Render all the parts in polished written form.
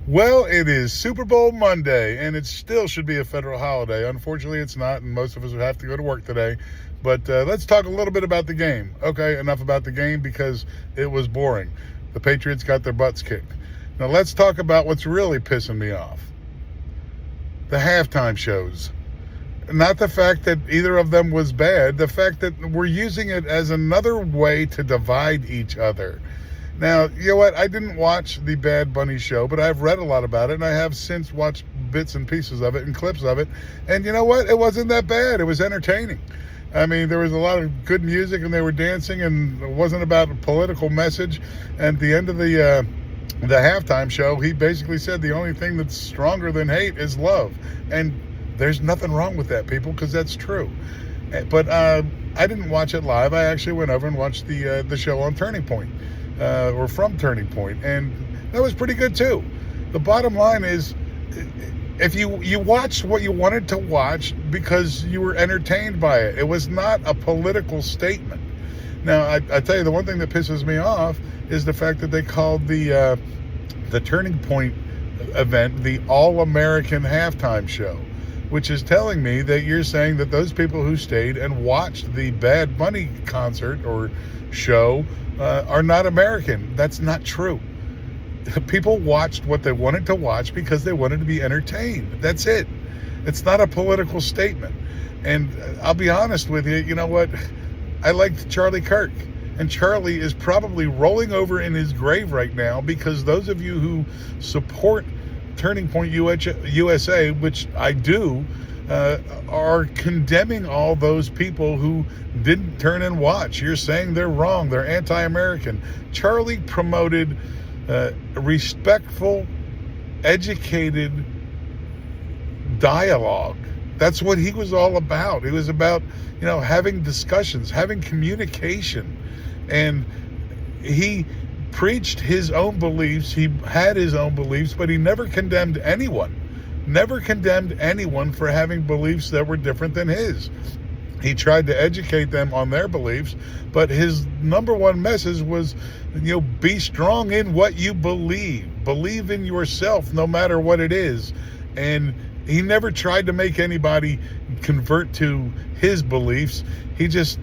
Well, it is Super Bowl Monday, and it still should be a federal holiday. Unfortunately, it's not, and most of us have to go to work today. But let's talk a little bit about the game. Okay, enough about the game because it was boring. The Patriots got their butts kicked. Now let's talk about what's really pissing me off. The halftime shows. Not the fact that either of them was bad, the fact that we're using it as another way to divide each other. Now, you know what? I didn't watch the Bad Bunny show, but I've read a lot about it, and I have since watched bits and pieces of it and clips of it. And you know what? It wasn't that bad. It was entertaining. I mean, there was a lot of good music, and they were dancing, and it wasn't about a political message. And at the end of the halftime show, he basically said the only thing that's stronger than hate is love. And there's nothing wrong with that, people, because that's true. But I didn't watch it live. I actually went over and watched the show on Turning Point. Or from Turning Point, and that was pretty good too. The bottom line is, if you watched what you wanted to watch because you were entertained by it, it was not a political statement. Now, I tell you, the one thing that pisses me off is the fact that they called the Turning Point event the All-American Halftime Show, which is telling me that you're saying that those people who stayed and watched the Bad Bunny concert or show are not American. That's not true. People watched what they wanted to watch because they wanted to be entertained. That's it. It's not a political statement. And I'll be honest with you, you know what? I liked Charlie Kirk. And Charlie is probably rolling over in his grave right now because those of you who support Turning Point USA, which I do, are condemning all those people who didn't turn and watch. You're saying they're wrong. They're anti-American. Charlie promoted respectful, educated dialogue. That's what he was all about. It was about, having discussions, having communication. And he preached his own beliefs. He had his own beliefs, but he never condemned anyone. Never condemned anyone for having beliefs that were different than his. He tried to educate them on their beliefs, but his number one message was, be strong in what you believe. Believe in yourself no matter what it is. And he never tried to make anybody convert to his beliefs. He just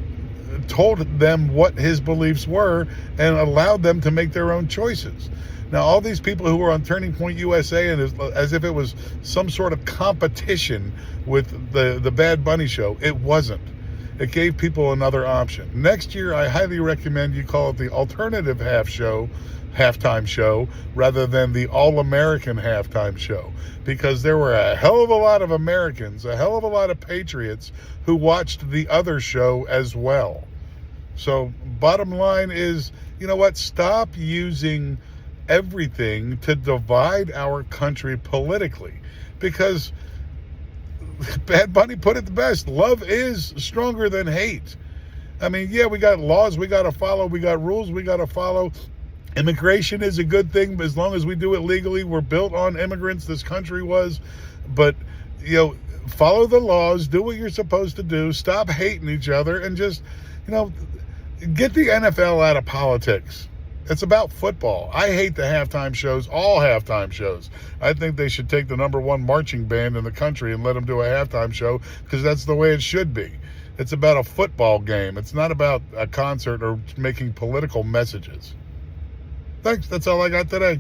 told them what his beliefs were and allowed them to make their own choices. Now, all these people who were on Turning Point USA, and as if it was some sort of competition with the Bad Bunny show, it wasn't. It gave people another option. Next year, I highly recommend you call it the Alternative Halftime Show, rather than the All-American Halftime Show, because there were a hell of a lot of Americans, a hell of a lot of patriots who watched the other show as well. So, bottom line is, you know what? Stop using everything to divide our country politically, because Bad Bunny put it the best. Love is stronger than hate. I mean, yeah, we got laws we got to follow. We got rules we got to follow. Immigration is a good thing, but as long as we do it legally. We're built on immigrants. This country was. But, follow the laws. Do what you're supposed to do. Stop hating each other and just, get the NFL out of politics. It's about football. I hate the halftime shows, all halftime shows. I think they should take the number one marching band in the country and let them do a halftime show, because that's the way it should be. It's about a football game. It's not about a concert or making political messages. Thanks. That's all I got today.